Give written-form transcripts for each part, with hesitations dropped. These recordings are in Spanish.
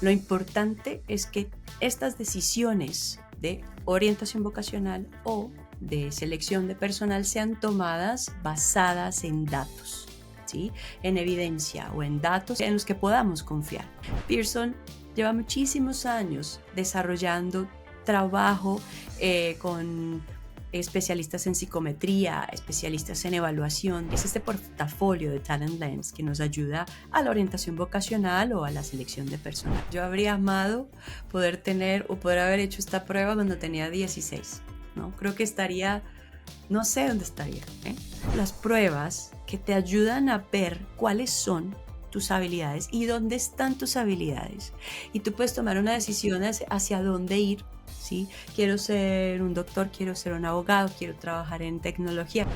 Lo importante es que estas decisiones de orientación vocacional o de selección de personal sean tomadas basadas en datos, ¿sí? En evidencia o en datos en los que podamos confiar. Pearson lleva muchísimos años desarrollando trabajo con especialistas en psicometría, especialistas en evaluación. Es este portafolio de Talent Lens que nos ayuda a la orientación vocacional o a la selección de personal. Yo habría amado poder tener o poder haber hecho esta prueba cuando tenía 16, ¿no? Creo que estaría, no sé dónde estaría, ¿eh? Las pruebas que te ayudan a ver cuáles son tus habilidades y dónde están tus habilidades. Y tú puedes tomar una decisión hacia dónde ir, ¿sí? Quiero ser un doctor, quiero ser un abogado, quiero trabajar en tecnología.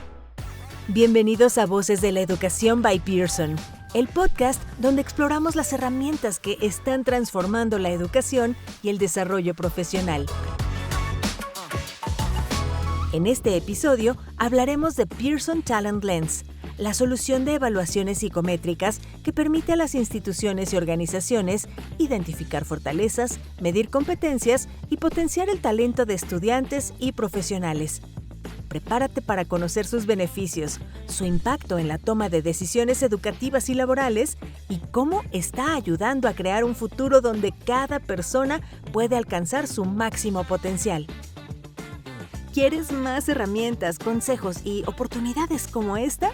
Bienvenidos a Voces de la Educación by Pearson, el podcast donde exploramos las herramientas que están transformando la educación y el desarrollo profesional. En este episodio hablaremos de Pearson Talent Lens, la solución de evaluaciones psicométricas que permite a las instituciones y organizaciones identificar fortalezas, medir competencias y potenciar el talento de estudiantes y profesionales. Prepárate para conocer sus beneficios, su impacto en la toma de decisiones educativas y laborales y cómo está ayudando a crear un futuro donde cada persona puede alcanzar su máximo potencial. ¿Quieres más herramientas, consejos y oportunidades como esta?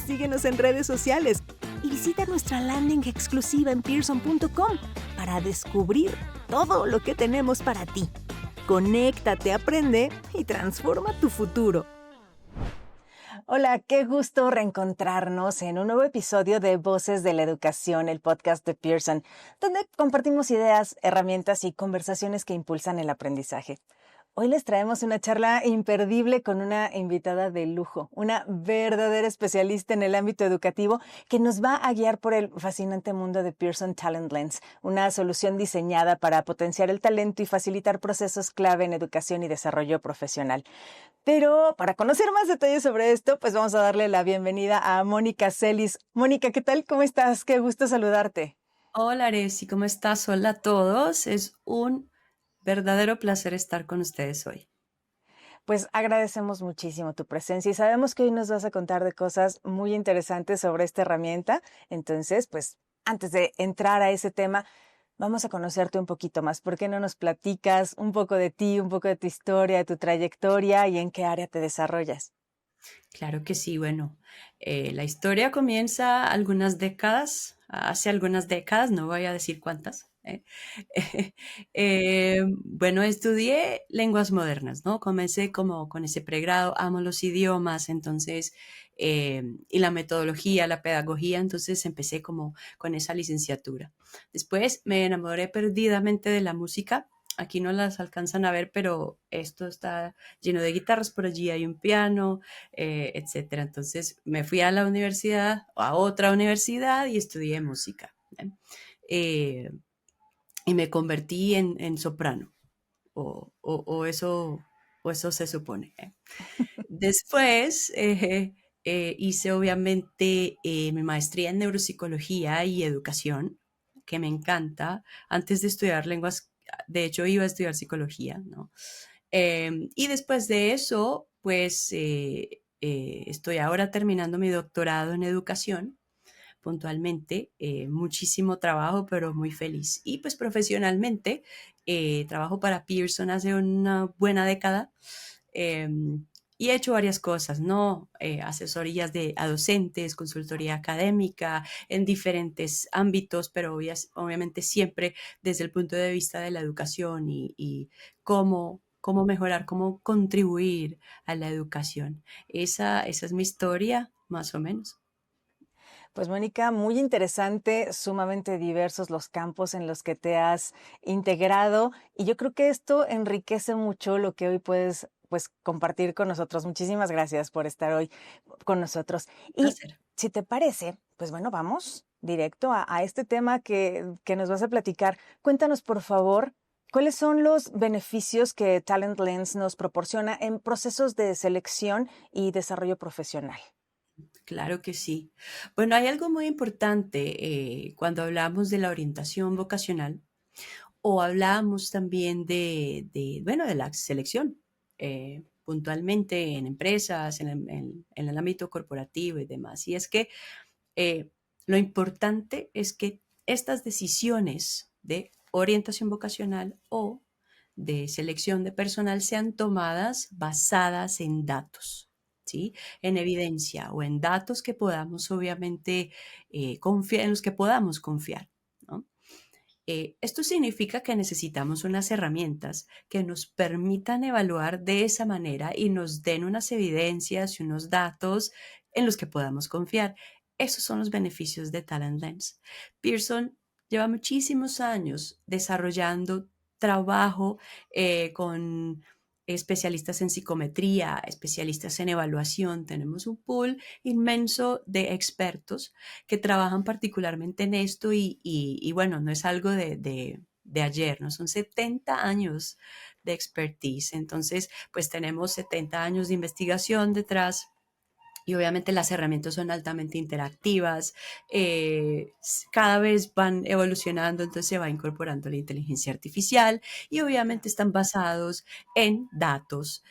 Síguenos en redes sociales y visita nuestra landing exclusiva en pearson.com para descubrir todo lo que tenemos para ti. Conéctate, aprende y transforma tu futuro. Hola, qué gusto reencontrarnos en un nuevo episodio de Voces de la Educación, el podcast de Pearson, donde compartimos ideas, herramientas y conversaciones que impulsan el aprendizaje. Hoy les traemos una charla imperdible con una invitada de lujo, una verdadera especialista en el ámbito educativo que nos va a guiar por el fascinante mundo de Pearson Talent Lens, una solución diseñada para potenciar el talento y facilitar procesos clave en educación y desarrollo profesional. Pero para conocer más detalles sobre esto, pues vamos a darle la bienvenida a Mónica Celis. Mónica, ¿qué tal? ¿Cómo estás? Qué gusto saludarte. Hola Aresi, ¿cómo estás? Hola a todos. Es un verdadero placer estar con ustedes hoy. Pues agradecemos muchísimo tu presencia y sabemos que hoy nos vas a contar de cosas muy interesantes sobre esta herramienta. Entonces, pues antes de entrar a ese tema, vamos a conocerte un poquito más. ¿Por qué no nos platicas un poco de ti, un poco de tu historia, de tu trayectoria y en qué área te desarrollas? Claro que sí, bueno, la historia comienza hace algunas décadas, no voy a decir cuántas. Bueno, estudié lenguas modernas, ¿no? Comencé como con ese pregrado, amo los idiomas, entonces, y la metodología, la pedagogía, entonces empecé como con esa licenciatura. Después me enamoré perdidamente de la música. Aquí no las alcanzan a ver, pero esto está lleno de guitarras, por allí hay un piano, etcétera. Entonces me fui a la universidad, a otra universidad y estudié música. ¿Eh? Eh, y me convertí en soprano, o eso se supone. ¿Eh? Después hice obviamente mi maestría en neuropsicología y educación, que me encanta. Antes de estudiar lenguas, de hecho iba a estudiar psicología, ¿no? Y después de eso, pues estoy ahora terminando mi doctorado en educación, puntualmente, muchísimo trabajo, pero muy feliz. Y pues profesionalmente, trabajo para Pearson hace una buena década. eh, y he hecho varias cosas, ¿no? Asesorías a docentes, consultoría académica en diferentes ámbitos, pero obviamente siempre desde el punto de vista de la educación y cómo mejorar, cómo contribuir a la educación. Esa es mi historia, más o menos. Pues Mónica, muy interesante, sumamente diversos los campos en los que te has integrado y yo creo que esto enriquece mucho lo que hoy puedes pues compartir con nosotros. Muchísimas gracias por estar hoy con nosotros. Y Placer. si te parece, pues bueno, vamos directo a este tema que nos vas a platicar. Cuéntanos, por favor, ¿cuáles son los beneficios que Talent Lens nos proporciona en procesos de selección y desarrollo profesional? Claro que sí. Bueno, hay algo muy importante cuando hablamos de la orientación vocacional. O hablábamos también bueno, de la selección, puntualmente en empresas, en el ámbito corporativo y demás. Y es que eh, lo importante es que estas decisiones de orientación vocacional o de selección de personal sean tomadas basadas en datos, ¿sí? En evidencia o en datos que podamos obviamente confiar, en los que podamos confiar, ¿no? Esto significa que necesitamos unas herramientas que nos permitan evaluar de esa manera y nos den unas evidencias y unos datos en los que podamos confiar. Esos son los beneficios de Talent Lens. Pearson lleva muchísimos años desarrollando trabajo con especialistas en psicometría, especialistas en evaluación. Tenemos un pool inmenso de expertos que trabajan particularmente en esto y bueno, no es algo de ayer, ¿no? Son 70 años de expertise. Entonces, pues tenemos 70 años de investigación detrás y obviamente las herramientas son altamente interactivas, cada vez van evolucionando, entonces se va incorporando la inteligencia artificial y obviamente están basados en datos,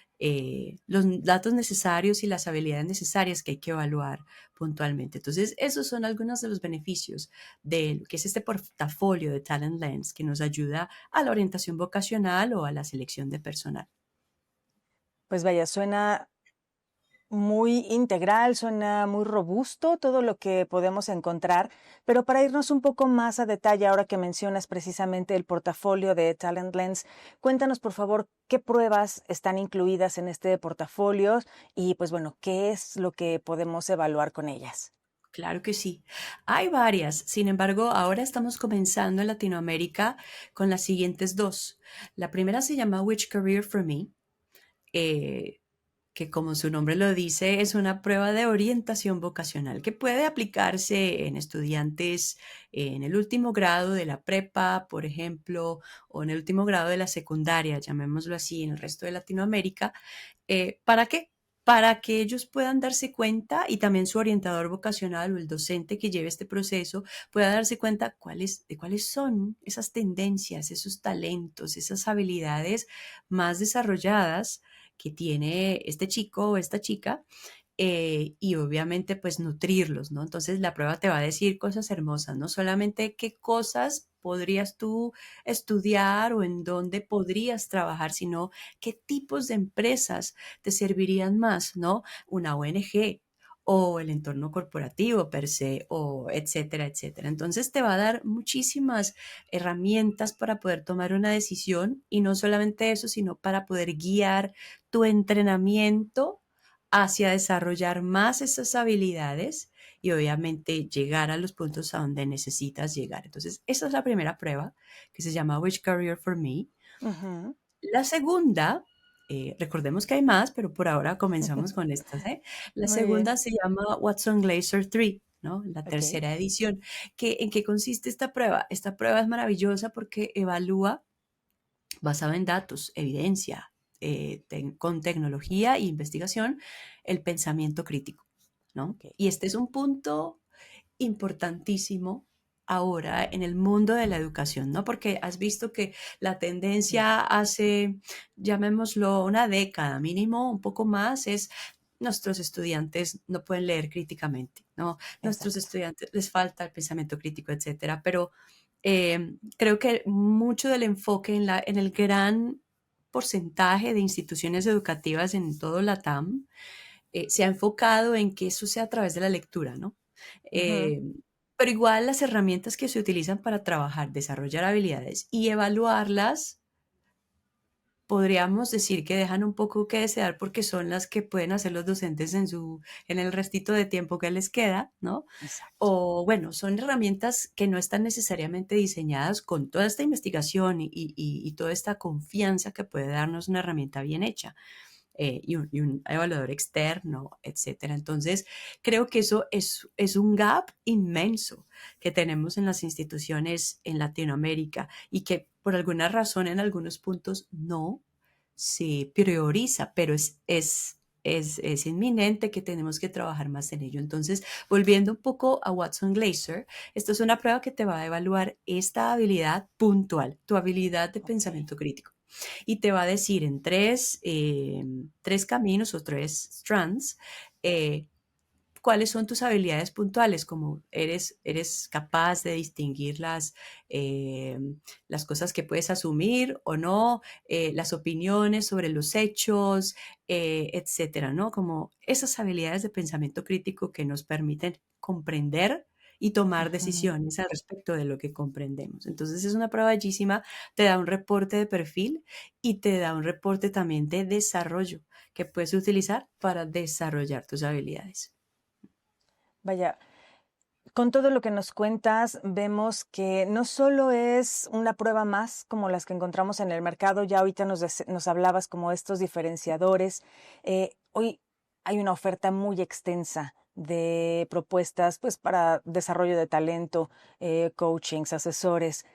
los datos necesarios y las habilidades necesarias que hay que evaluar puntualmente. Entonces, esos son algunos de los beneficios de lo que es este portafolio de Talent Lens que nos ayuda a la orientación vocacional o a la selección de personal. Pues vaya, suena muy integral, suena muy robusto todo lo que podemos encontrar, pero para irnos un poco más a detalle, ahora que mencionas precisamente el portafolio de Talent Lens, cuéntanos por favor qué pruebas están incluidas en este portafolio y pues bueno, qué es lo que podemos evaluar con ellas. Claro que sí. Hay varias. Sin embargo, ahora estamos comenzando en Latinoamérica con las siguientes dos. La primera se llama Which Career for Me, eh, que como su nombre lo dice, es una prueba de orientación vocacional que puede aplicarse en estudiantes en el último grado de la prepa, por ejemplo, o en el último grado de la secundaria, llamémoslo así, en el resto de Latinoamérica. ¿Para qué? Para que ellos puedan darse cuenta y también su orientador vocacional o el docente que lleve este proceso pueda darse cuenta de cuáles son esas tendencias, esos talentos, esas habilidades más desarrolladas que tiene este chico o esta chica y obviamente pues nutrirlos, ¿no? Entonces la prueba te va a decir cosas hermosas, no solamente qué cosas podrías tú estudiar o en dónde podrías trabajar, sino qué tipos de empresas te servirían más, ¿no? Una ONG o el entorno corporativo per se, o etcétera, etcétera. Entonces te va a dar muchísimas herramientas para poder tomar una decisión y no solamente eso, sino para poder guiar tu entrenamiento hacia desarrollar más esas habilidades y obviamente llegar a los puntos a donde necesitas llegar. Entonces, esa es la primera prueba que se llama Which Career for Me. Ujú. La segunda, recordemos que hay más, pero por ahora comenzamos con estas, ¿eh? La Muy bien, segunda se llama Watson Glaser 3, ¿no? La ok. tercera edición. ¿En qué consiste esta prueba? Esta prueba es maravillosa porque evalúa basado en datos, evidencia, con tecnología e investigación, el pensamiento crítico, ¿no? Ok. Y este es un punto importantísimo ahora en el mundo de la educación, ¿no? Porque has visto que la Sí, tendencia hace, llamémoslo, una década mínimo, un poco más, es nuestros estudiantes no pueden leer críticamente, ¿no? Nuestros exacto. estudiantes les falta el pensamiento crítico, etcétera. Pero creo que mucho del enfoque en el gran porcentaje de instituciones educativas en todo Latam se ha enfocado en que eso sea a través de la lectura, ¿no? Ujú. Eh, pero igual las herramientas que se utilizan para trabajar, desarrollar habilidades y evaluarlas, podríamos decir que dejan un poco que desear porque son las que pueden hacer los docentes en el restito de tiempo que les queda, ¿no? Exacto. O bueno, son herramientas que no están necesariamente diseñadas con toda esta investigación y toda esta confianza que puede darnos una herramienta bien hecha y un evaluador externo, etcétera. Entonces, creo que eso es un gap inmenso que tenemos en las instituciones en Latinoamérica y que por alguna razón en algunos puntos no se prioriza, pero es es inminente, que tenemos que trabajar más en ello. Entonces, volviendo un poco a Watson Glaser, esto es una prueba que te va a evaluar esta habilidad puntual, tu habilidad de Ok. pensamiento crítico. Y te va a decir en tres caminos o tres strands eh, cuáles son tus habilidades puntuales, como eres capaz de distinguir las cosas que puedes asumir o no, las opiniones sobre los hechos, etcétera, ¿no? Como esas habilidades de pensamiento crítico que nos permiten comprender y tomar Ujú. decisiones al respecto de lo que comprendemos. Entonces es una prueba bellísima, te da un reporte de perfil y te da un reporte también de desarrollo que puedes utilizar para desarrollar tus habilidades. Vaya, con todo lo que nos cuentas, vemos que no solo es una prueba más como las que encontramos en el mercado, ya ahorita nos hablabas como estos diferenciadores. Hoy hay una oferta muy extensa de propuestas pues para desarrollo de talento, coachings, asesores.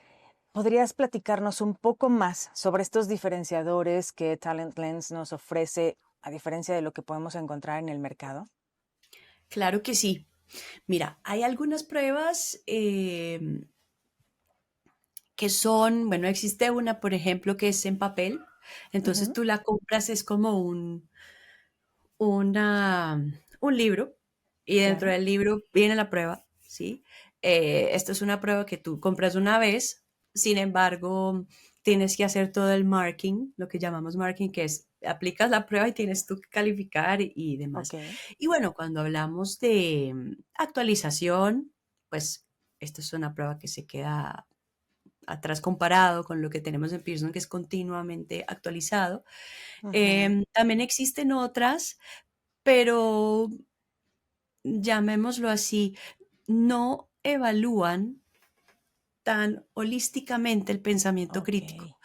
¿Podrías platicarnos un poco más sobre estos diferenciadores que Talent Lens nos ofrece a diferencia de lo que podemos encontrar en el mercado? Claro que sí. Mira, hay algunas pruebas que son, bueno, existe una, por ejemplo, que es en papel. Entonces Ujú. tú la compras, es como una, un libro y dentro Claro. del libro viene la prueba, ¿sí? Esto es una prueba que tú compras una vez, sin embargo, tienes que hacer todo el marking, lo que llamamos marking, que es aplicas la prueba y tienes tú que calificar y demás. Ok. Y bueno, cuando hablamos de actualización, pues esta es una prueba que se queda atrás comparado con lo que tenemos en Pearson, que es continuamente actualizado. Ujú. También existen otras, pero llamémoslo así, no evalúan tan holísticamente el pensamiento Ok, crítico.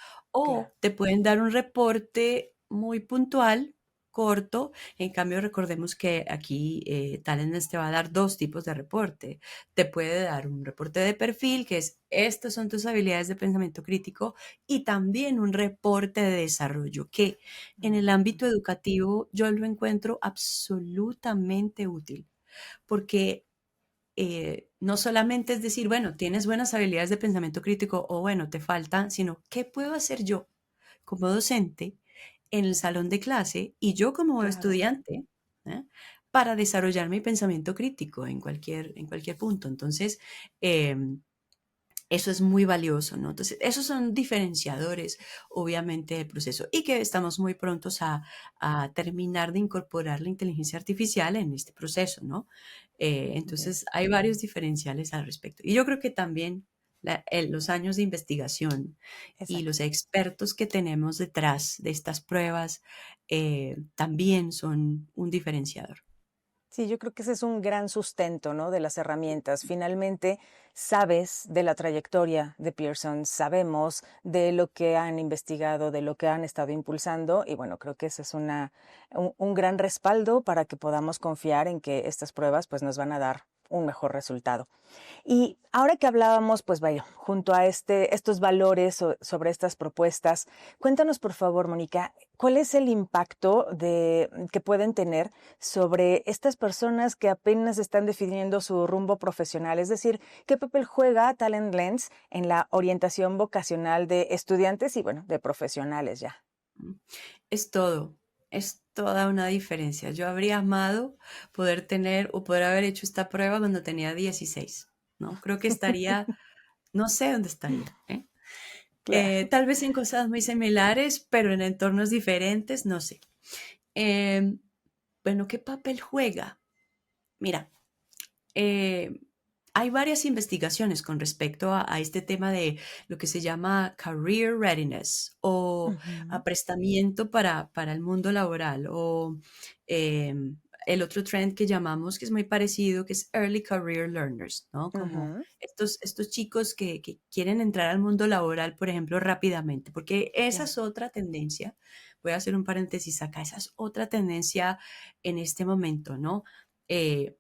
claro. O te pueden dar un reporte muy puntual, corto. En cambio, recordemos que aquí Talent te va a dar dos tipos de reporte. Te puede dar un reporte de perfil, que es estas son tus habilidades de pensamiento crítico, y también un reporte de desarrollo, que en el Mm. ámbito educativo yo lo encuentro absolutamente útil, porque no solamente es decir, bueno, tienes buenas habilidades de pensamiento crítico o bueno, te faltan, sino qué puedo hacer yo como docente en el salón de clase y yo como Claro. estudiante, ¿eh? Para desarrollar mi pensamiento crítico en cualquier punto. Entonces, eh, eso es muy valioso, ¿no? Entonces, esos son diferenciadores, obviamente, del proceso y que estamos muy prontos a terminar de incorporar la inteligencia artificial en este proceso, ¿no? Bien, Entonces, hay varios diferenciales al respecto. Y yo creo que también los años de investigación y exacto. los expertos que tenemos detrás de estas pruebas también son un diferenciador. Sí, yo creo que ese es un gran sustento, ¿no? De las herramientas. Finalmente, sabes de la trayectoria de Pearson, sabemos de lo que han investigado, de lo que han estado impulsando, y bueno, creo que ese es un gran respaldo para que podamos confiar en que estas pruebas pues, nos van a dar un mejor resultado. Y ahora que hablábamos, pues vaya, junto a estos valores sobre estas propuestas, cuéntanos por favor, Mónica, ¿cuál es el impacto que pueden tener sobre estas personas que apenas están definiendo su rumbo profesional? Es decir, ¿qué papel juega Talent Lens en la orientación vocacional de estudiantes y, bueno, de profesionales ya? ¿No? Es todo, es toda una diferencia. Yo habría amado poder tener o poder haber hecho esta prueba cuando tenía 16, ¿no? Creo que estaría, no sé dónde estaría, ¿eh? Claro. Tal vez en cosas muy similares, pero en entornos diferentes, no sé. Eh, bueno, ¿qué papel juega? Mira, eh, hay varias investigaciones con respecto a este tema de lo que se llama career readiness o Ujú. aprestamiento para el mundo laboral o eh, el otro trend que llamamos, que es muy parecido, que es early career learners, ¿no? Como Ujú. estos chicos que quieren entrar al mundo laboral, por ejemplo, rápidamente, porque esa Bien. es otra tendencia. Voy a hacer un paréntesis acá, esa es otra tendencia en este momento, ¿no? Eh,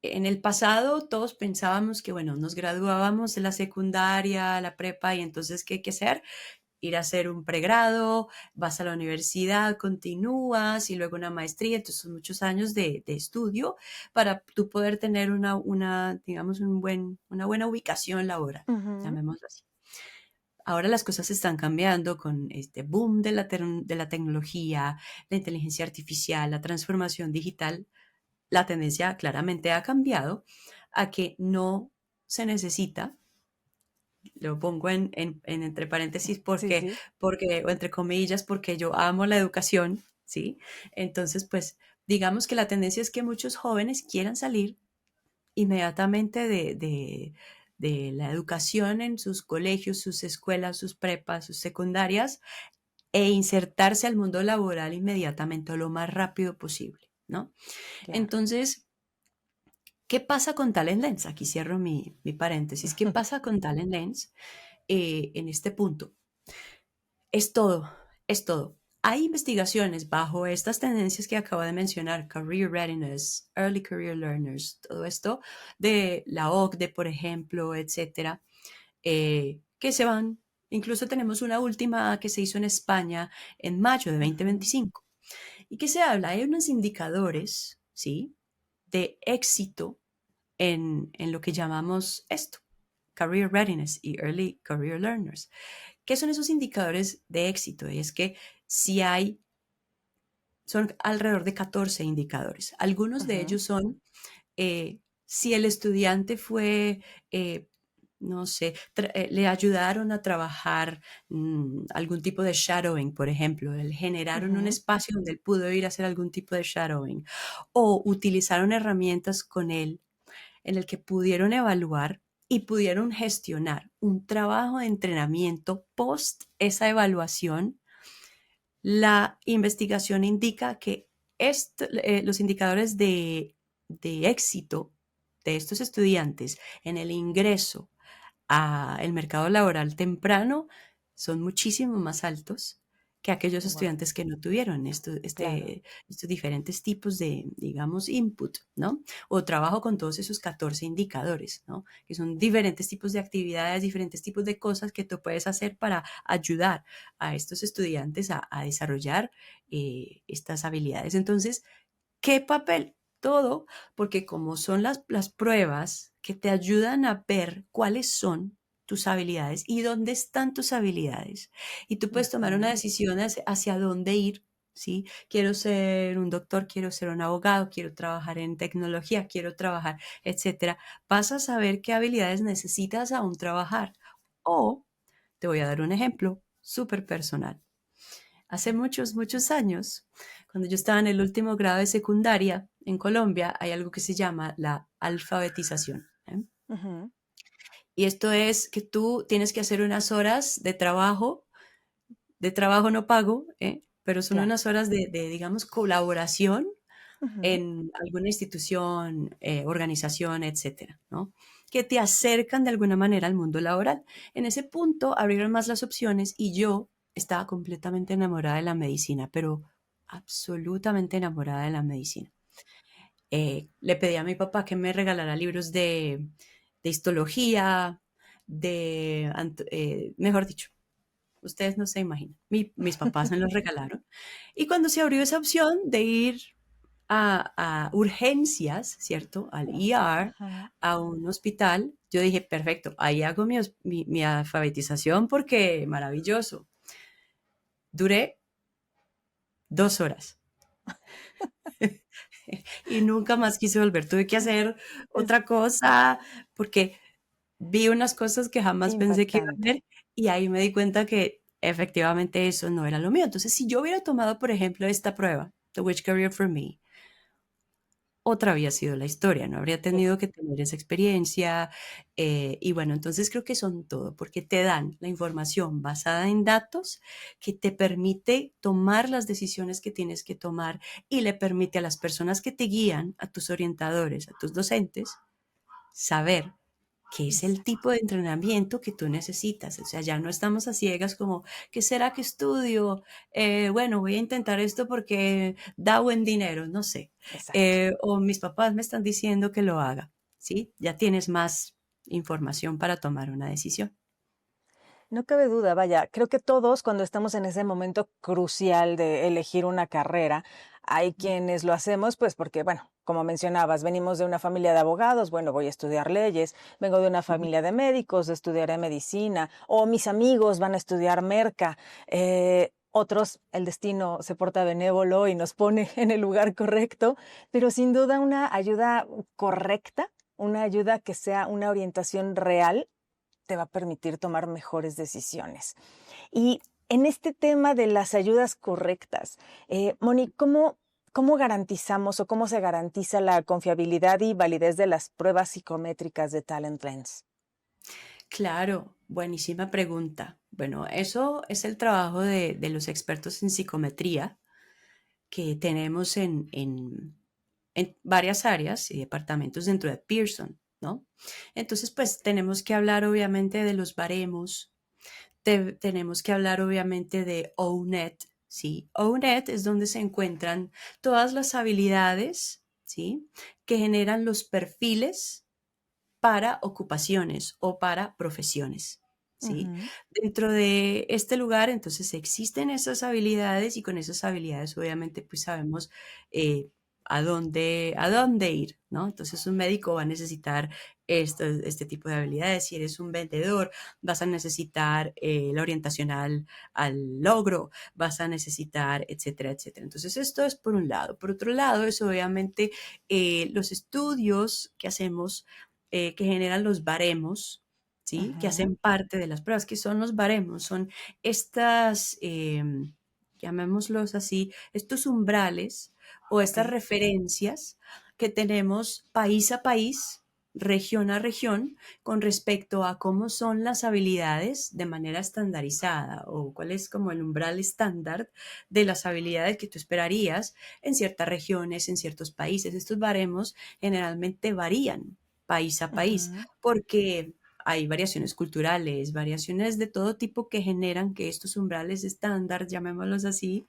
en el pasado todos pensábamos que, bueno, nos graduábamos de la secundaria, la prepa y entonces, ¿qué hay que hacer? ir a hacer un pregrado, vas a la universidad, continúas y luego una maestría. Entonces son muchos años de estudio para tú poder tener digamos, una buena ubicación laboral, Ujú. llamémoslo así. Ahora las cosas están cambiando con este boom de la tecnología, la inteligencia artificial, la transformación digital. La tendencia claramente ha cambiado a que no se necesita, lo pongo en entre paréntesis Sí, sí. o entre comillas, porque yo amo la educación, ¿sí? Entonces, pues digamos que la tendencia es que muchos jóvenes quieran salir inmediatamente de la educación en sus colegios, sus escuelas, sus prepas, sus secundarias e insertarse al mundo laboral inmediatamente o lo más rápido posible, ¿no? Ya. Entonces, ¿qué pasa con Talent Lens? Aquí cierro mi paréntesis. ¿Qué pasa con Talent Lens en este punto? Es todo, es todo. Hay investigaciones bajo estas tendencias que acabo de mencionar, Career Readiness, Early Career Learners, todo esto de la OCDE, por ejemplo, etcétera, que se van. Incluso tenemos una última que se hizo en España en mayo de Ujú. 2025. ¿Y qué se habla? Hay unos indicadores, ¿sí? De éxito en lo que llamamos esto, Career Readiness y Early Career Learners. ¿Qué son esos indicadores de éxito? Y es que si hay, son alrededor de 14 indicadores. Algunos de Ujú. ellos son si el estudiante fue, no sé, le ayudaron a trabajar algún tipo de shadowing, por ejemplo, le generaron un Ujú. espacio donde él pudo ir a hacer algún tipo de shadowing, o utilizaron herramientas con él en el que pudieron evaluar y pudieron gestionar un trabajo de entrenamiento post esa evaluación. La investigación indica que los indicadores de éxito de estos estudiantes en el ingreso al mercado laboral temprano son muchísimo más altos que aquellos Wow, estudiantes que no tuvieron claro. estos diferentes tipos de, digamos, input, ¿no? O trabajo con todos esos 14 indicadores, ¿no? Que son diferentes tipos de actividades, diferentes tipos de cosas que tú puedes hacer para ayudar a estos estudiantes a desarrollar estas habilidades. Entonces, ¿qué papel? Todo, porque como son las pruebas que te ayudan a ver cuáles son tus habilidades y dónde están tus habilidades. Y tú puedes tomar una Ujú. decisión hacia dónde ir, ¿sí? Quiero ser un doctor, quiero ser un abogado, quiero trabajar en tecnología, quiero trabajar, etcétera. Vas a saber qué habilidades necesitas aún trabajar. O, te voy a dar un ejemplo súper personal. Hace muchos, muchos años, cuando yo estaba en el último grado de secundaria en Colombia, hay algo que se llama la alfabetización, ¿eh? Ujú. Y esto es que tú tienes que hacer unas horas de trabajo no pago, ¿eh? Pero son Ya. unas horas digamos, colaboración Ujú. en alguna institución, organización, etcétera, ¿no? Que te acercan de alguna manera al mundo laboral. En ese punto abrieron más las opciones y yo estaba completamente enamorada de la medicina, pero absolutamente enamorada de la medicina. Le pedí a mi papá que me regalara libros de histología, mejor dicho, ustedes no se imaginan. Mis papás me los regalaron. Y cuando se abrió esa opción de ir a urgencias, ¿cierto? Al ER, Ajá. a un hospital, yo dije, perfecto, ahí hago mi alfabetización porque maravilloso. Duré 2 horas y nunca más quise volver. Tuve que hacer Es otra cosa porque vi unas cosas que jamás pensé que iba a impactante. ver y ahí me di cuenta que efectivamente eso no era lo mío. Entonces, si yo hubiera tomado, por ejemplo, esta prueba, The Which Career for Me, otra había sido la historia, no habría Sí. tenido que tener esa experiencia. Y bueno, entonces creo que son todo, porque te dan la información basada en datos que te permite tomar las decisiones que tienes que tomar y le permite a las personas que te guían, a tus orientadores, a tus docentes, saber qué es el Exacto. tipo de entrenamiento que tú necesitas. O sea, ya no estamos a ciegas como, ¿qué será que estudio? Bueno, voy a intentar esto porque da buen dinero, no sé. Exacto. O mis papás me están diciendo que lo haga, ¿sí? Ya tienes más información para tomar una decisión. No cabe duda, vaya, creo que todos cuando estamos en ese momento crucial de elegir una carrera, hay quienes lo hacemos pues porque, bueno, como mencionabas, venimos de una familia de abogados, bueno, voy a estudiar leyes, vengo de una Ujú. familia de médicos, estudiaré medicina, o mis amigos van a estudiar merca, otros, el destino se porta benévolo y nos pone en el lugar correcto, pero sin duda una ayuda correcta, una ayuda que sea una orientación real te va a permitir tomar mejores decisiones. Y en este tema de las ayudas correctas, Moni, ¿cómo garantizamos o cómo se garantiza la confiabilidad y validez de las pruebas psicométricas de Talent Lens? Claro, buenísima pregunta. Bueno, eso es el trabajo de los expertos en psicometría que tenemos en varias áreas y departamentos dentro de Pearson, ¿no? Entonces, pues tenemos que hablar obviamente de los baremos, tenemos que hablar obviamente de ONET, ¿sí? ONET es donde se encuentran todas las habilidades, ¿sí? Que generan los perfiles para ocupaciones o para profesiones. ¿Sí? Ujú, Dentro de este lugar, entonces existen esas habilidades y con esas habilidades obviamente pues sabemos a dónde ir, ¿no? Entonces un médico va a necesitar este tipo de habilidades. Si eres un vendedor, vas a necesitar la orientación al logro, vas a necesitar, etcétera, etcétera. Entonces esto es por un lado. Por otro lado, es obviamente los estudios que hacemos que generan los baremos, ¿sí? Que ujú, hacen parte de las pruebas. ¿Que son los baremos? Son estas, llamémoslos así, estos umbrales o ok, estas referencias que tenemos país a país, región a región, con respecto a cómo son las habilidades de manera estandarizada o cuál es como el umbral estándar de las habilidades que tú esperarías en ciertas regiones, en ciertos países. Estos baremos generalmente varían país a país, ujú, porque hay variaciones culturales, variaciones de todo tipo que generan que estos umbrales estándar, llamémoslos así,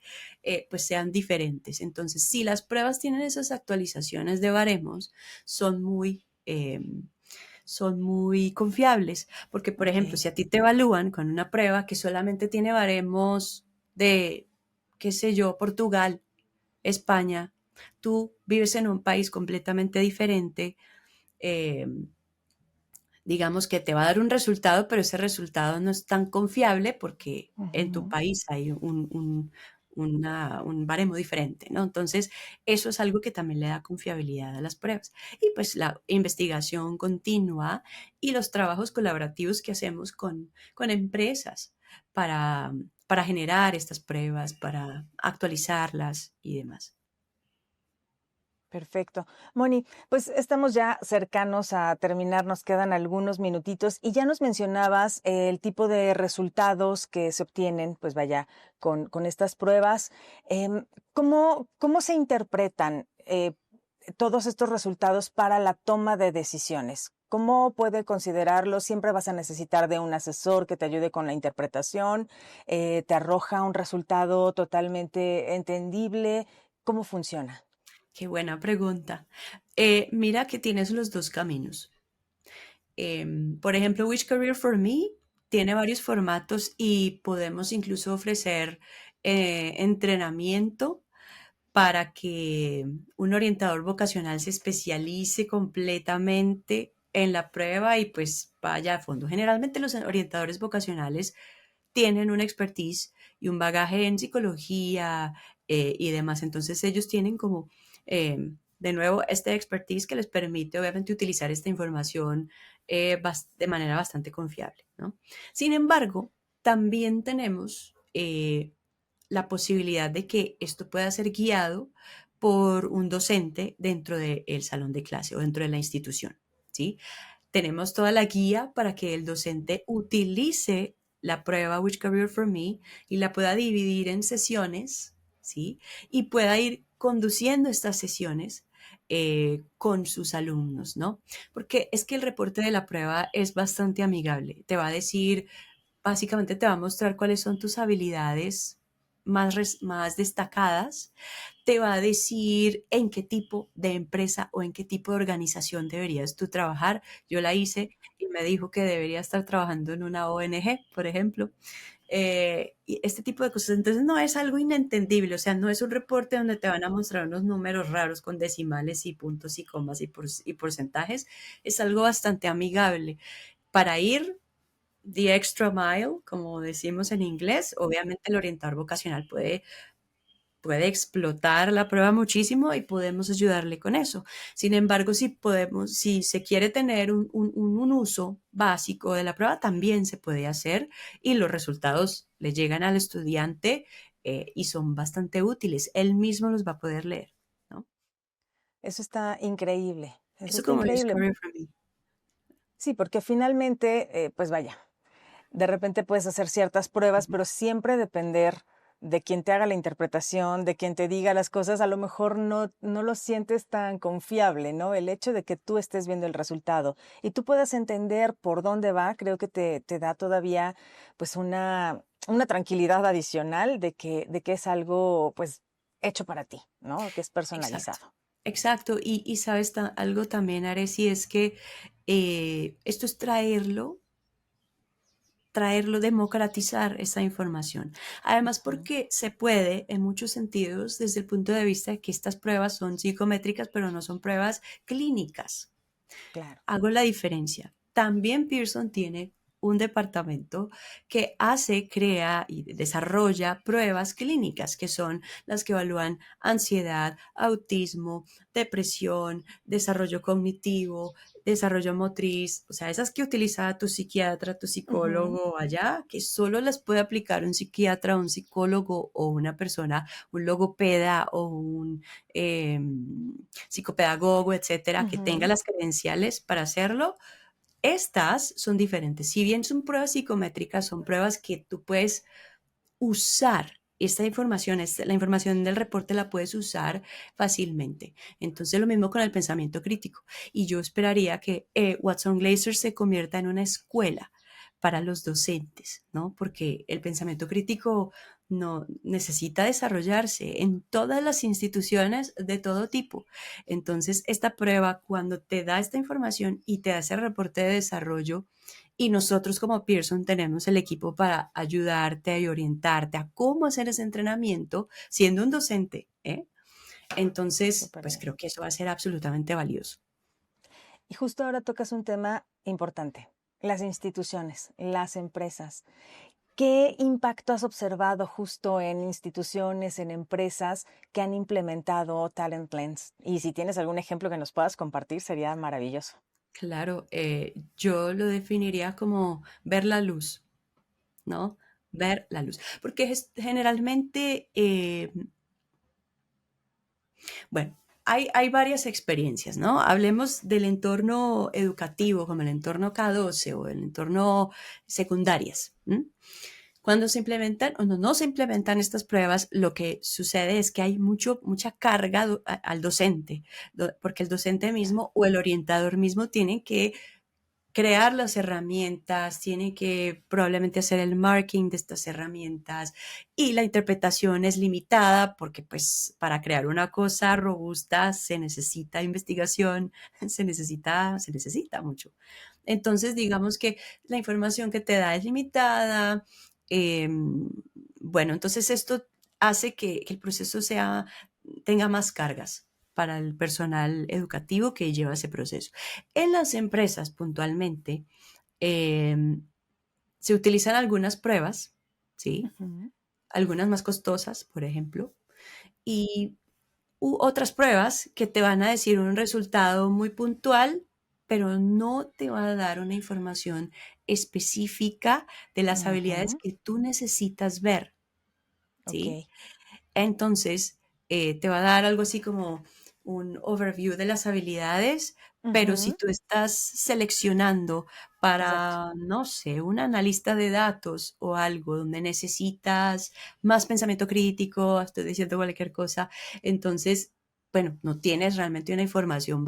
pues sean diferentes. Entonces, si las pruebas tienen esas actualizaciones de baremos, son muy... son muy confiables, porque por ok, ejemplo, si a ti te evalúan con una prueba que solamente tiene baremos de, qué sé yo, Portugal, España, tú vives en un país completamente diferente, eh, digamos que te va a dar un resultado, pero ese resultado no es tan confiable porque en tu ujú, país hay un baremo diferente, ¿no? Entonces, eso es algo que también le da confiabilidad a las pruebas. Y pues la investigación continua y los trabajos colaborativos que hacemos con empresas para, para generar estas pruebas, para actualizarlas y demás. perfecto. Moni, pues estamos ya cercanos a terminar, nos quedan algunos minutitos y ya nos mencionabas el tipo de resultados que se obtienen, pues vaya, con estas pruebas. ¿Cómo se interpretan todos estos resultados para la toma de decisiones? ¿Cómo puede considerarlo? Siempre vas a necesitar de un asesor que te ayude con la interpretación, te arroja un resultado totalmente entendible. ¿Cómo funciona? Qué buena pregunta. Mira que tienes los dos caminos. Por ejemplo, Which Career for Me tiene varios formatos y podemos incluso ofrecer entrenamiento para que un orientador vocacional se especialice completamente en la prueba y pues vaya a fondo. Generalmente los orientadores vocacionales tienen una expertise y un bagaje en psicología y demás. Entonces ellos tienen como, de nuevo, este expertise que les permite obviamente utilizar esta información de manera bastante confiable, ¿no? Sin embargo, también tenemos la posibilidad de que esto pueda ser guiado por un docente dentro del salón de clase o dentro de la institución, ¿sí? Tenemos toda la guía para que el docente utilice la prueba Which Career for Me y la pueda dividir en sesiones, ¿sí? Y pueda ir conduciendo estas sesiones con sus alumnos, ¿no? Porque es que el reporte de la prueba es bastante amigable. Te va a decir, básicamente te va a mostrar cuáles son tus habilidades más destacadas, te va a decir en qué tipo de empresa o en qué tipo de organización deberías tú trabajar. Yo la hice y me dijo que debería estar trabajando en una ONG, por ejemplo. Y este tipo de cosas. Entonces no es algo inentendible, o sea, no es un reporte donde te van a mostrar unos números raros con decimales y puntos y comas y porcentajes. Es algo bastante amigable para ir the extra mile, como decimos en inglés. Obviamente el orientador vocacional puede explotar la prueba muchísimo y podemos ayudarle con eso. Sin embargo, si se quiere tener un uso básico de la prueba, también se puede hacer y los resultados le llegan al estudiante y son bastante útiles. Él mismo los va a poder leer, ¿no? Eso está increíble. Eso Eso está como increíble. Discovery for Me. Sí, porque finalmente, pues vaya, de repente puedes hacer ciertas pruebas, Ujú. pero siempre depender de quien te haga la interpretación, de quien te diga las cosas, a lo mejor no lo sientes tan confiable, ¿no? El hecho de que tú estés viendo el resultado y tú puedas entender por dónde va, creo que te da todavía pues una tranquilidad adicional de que es algo pues hecho para ti, ¿no? Que es Exacto, personalizado. exacto. Y sabes, algo también, Ares, y es que esto es traerlo, democratizar esa información. Además, Ujú. porque se puede, en muchos sentidos, desde el punto de vista de que estas pruebas son psicométricas, pero no son pruebas clínicas. Claro. Hago la diferencia. También Pearson tiene un departamento que crea y desarrolla pruebas clínicas, que son las que evalúan ansiedad, autismo, depresión, desarrollo cognitivo, desarrollo motriz, o sea, esas que utiliza tu psiquiatra, tu Ujú, psicólogo allá, que solo las puede aplicar un psiquiatra, un psicólogo o una persona, un logopeda o un eh, psicopedagogo, etcétera, que tenga ujú. las credenciales para hacerlo. Estas son diferentes. Si bien son pruebas psicométricas, son pruebas que tú puedes usar. Esta información, la información del reporte la puedes usar fácilmente. Entonces, lo mismo con el pensamiento crítico. Y yo esperaría que Watson Glaser se convierta en una escuela para los docentes, ¿no? Porque el pensamiento crítico no necesita desarrollarse en todas las instituciones de todo tipo. Entonces, esta prueba, cuando te da esta información y te hace el reporte de desarrollo, y nosotros como Pearson tenemos el equipo para ayudarte y orientarte a cómo hacer ese entrenamiento siendo un docente, ¿eh? Entonces, Súper pues bien. creo que eso va a ser absolutamente valioso. Y justo ahora tocas un tema importante, las instituciones, las empresas. ¿Qué impacto has observado justo en instituciones, en empresas que han implementado Talent Lens? Y si tienes algún ejemplo que nos puedas compartir, sería maravilloso. Claro, yo lo definiría como ver la luz, ¿no? Ver la luz. Porque generalmente, bueno, hay varias experiencias, ¿no? Hablemos del entorno educativo, como el entorno K12 o el entorno secundarias. ¿M? Cuando se implementan o no se implementan estas pruebas, lo que sucede es que hay mucha carga al docente, porque el docente Ya. mismo o el orientador mismo tienen que crear las herramientas, tiene que probablemente hacer el marketing de estas herramientas y la interpretación es limitada porque pues para crear una cosa robusta se necesita investigación, se necesita mucho. Entonces digamos que la información que te da es limitada. eh, bueno, entonces esto hace que el proceso tenga más cargas para el personal educativo que lleva ese proceso. En las empresas, puntualmente, eh, se utilizan algunas pruebas, ¿sí? Ujú. Algunas más costosas, por ejemplo, y otras pruebas que te van a decir un resultado muy puntual, pero no te va a dar una información específica de las habilidades Ujú. que tú necesitas ver, Ok. ¿sí? Entonces, te va a dar algo así como un overview de las habilidades, pero si Ujú. tú estás seleccionando Exacto. para, no sé, un analista de datos o algo donde necesitas más pensamiento crítico, estoy diciendo cualquier cosa, entonces, bueno, no tienes realmente una información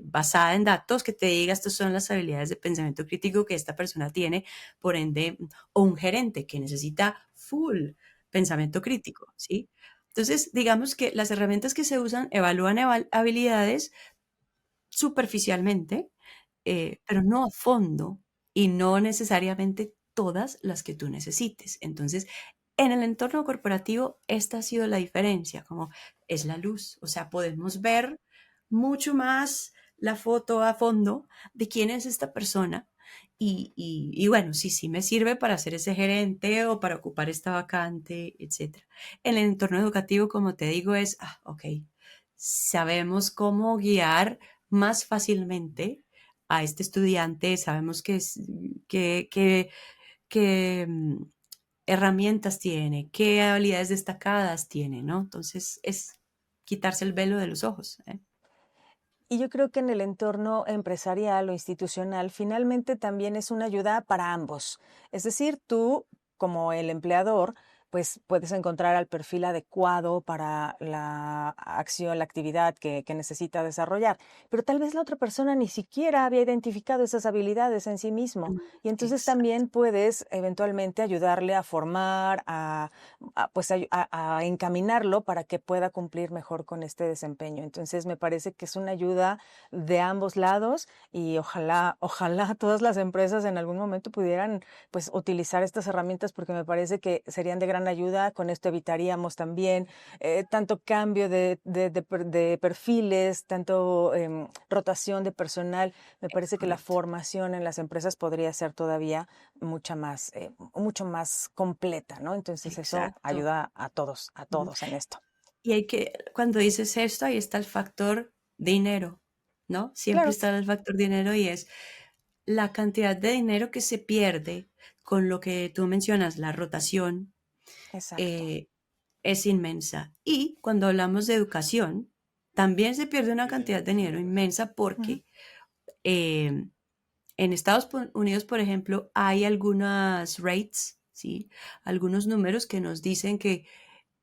basada en datos que te diga estas son las habilidades de pensamiento crítico que esta persona tiene, por ende, o un gerente que necesita full pensamiento crítico, ¿sí? Entonces, digamos que las herramientas que se usan evalúan habilidades superficialmente, pero no a fondo y no necesariamente todas las que tú necesites. Entonces, en el entorno corporativo, esta ha sido la diferencia, como es la luz, o sea, podemos ver mucho más la foto a fondo de quién es esta persona y bueno, sí me sirve para ser ese gerente o para ocupar esta vacante, etcétera. En el entorno educativo, como te digo, es, ok, sabemos cómo guiar más fácilmente a este estudiante, sabemos qué herramientas tiene, qué habilidades destacadas tiene, ¿no? Entonces es quitarse el velo de los ojos, ¿eh? Y yo creo que en el entorno empresarial o institucional finalmente también es una ayuda para ambos. Es decir, tú como el empleador, pues puedes encontrar al perfil adecuado para la acción, la actividad que necesita desarrollar. Pero tal vez la otra persona ni siquiera había identificado esas habilidades en sí mismo. Y entonces Exacto, también puedes eventualmente ayudarle a formar, pues a encaminarlo para que pueda cumplir mejor con este desempeño. Entonces me parece que es una ayuda de ambos lados y ojalá todas las empresas en algún momento pudieran pues utilizar estas herramientas porque me parece que serían de gran ayuda. Con esto evitaríamos también tanto cambio de perfiles, tanto rotación de personal. Me es parece que la correcto. formación en las empresas podría ser todavía mucho más completa, ¿no? Entonces eso Exacto. ayuda a Ujú. todos en esto. Y cuando dices esto, ahí está el factor dinero, ¿no? Siempre Claro, está el factor dinero y es la cantidad de dinero que se pierde con lo que tú mencionas, la rotación, exacto. eh, es inmensa. Y cuando hablamos de educación, también se pierde una cantidad de dinero inmensa Ujú, porque eh, en Estados Unidos, por ejemplo, hay algunas rates, ¿sí? Algunos números que nos dicen que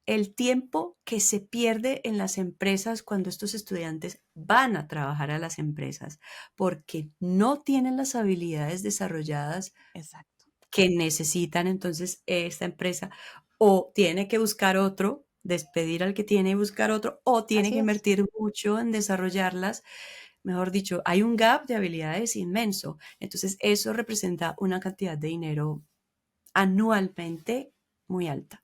el tiempo que se pierde en las empresas cuando estos estudiantes van a trabajar a las empresas porque no tienen las habilidades desarrolladas exacto. que necesitan entonces esta empresa o tiene que buscar otro, despedir al que tiene y buscar otro, o tiene que Así es. invertir mucho en desarrollarlas. Mejor dicho, hay un gap de habilidades inmenso. Entonces, eso representa una cantidad de dinero anualmente muy alta.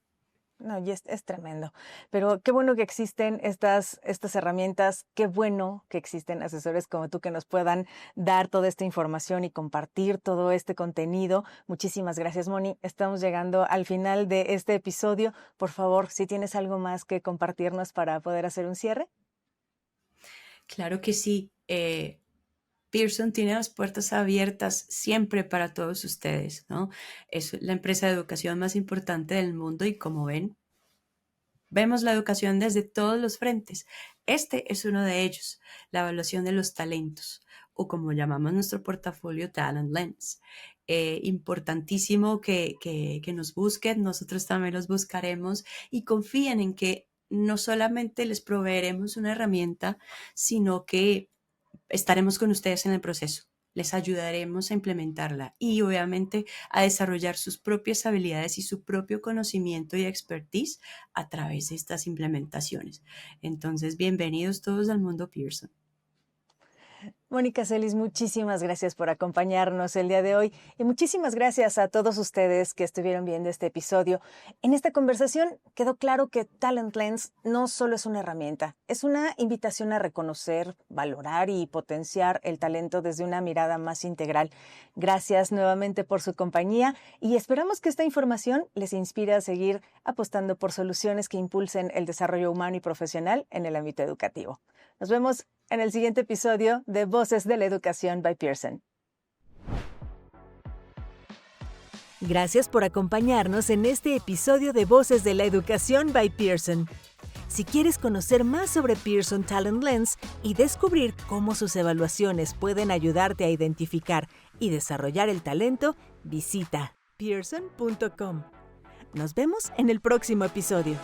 No, y es tremendo. Pero qué bueno que existen estas herramientas, qué bueno que existen asesores como tú que nos puedan dar toda esta información y compartir todo este contenido. Muchísimas gracias, Moni. Estamos llegando al final de este episodio. Por favor, si tienes algo más que compartirnos para poder hacer un cierre. Claro que sí. Pearson tiene las puertas abiertas siempre para todos ustedes, ¿no? Es la empresa de educación más importante del mundo y como ven, vemos la educación desde todos los frentes. Este es uno de ellos, la evaluación de los talentos, o como llamamos nuestro portafolio, Talent Lens. Importantísimo que nos busquen, nosotros también los buscaremos y confíen en que no solamente les proveeremos una herramienta, sino que estaremos con ustedes en el proceso. Les ayudaremos a implementarla y obviamente a desarrollar sus propias habilidades y su propio conocimiento y expertise a través de estas implementaciones. Entonces, bienvenidos todos al mundo Pearson. Mónica Celis, muchísimas gracias por acompañarnos el día de hoy y muchísimas gracias a todos ustedes que estuvieron viendo este episodio. En esta conversación quedó claro que Talent Lens no solo es una herramienta, es una invitación a reconocer, valorar y potenciar el talento desde una mirada más integral. Gracias nuevamente por su compañía y esperamos que esta información les inspire a seguir apostando por soluciones que impulsen el desarrollo humano y profesional en el ámbito educativo. Nos vemos en el siguiente episodio de Voces de la Educación by Pearson. Gracias por acompañarnos en este episodio de Voces de la Educación by Pearson. Si quieres conocer más sobre Pearson Talent Lens y descubrir cómo sus evaluaciones pueden ayudarte a identificar y desarrollar el talento, visita pearson.com. Nos vemos en el próximo episodio.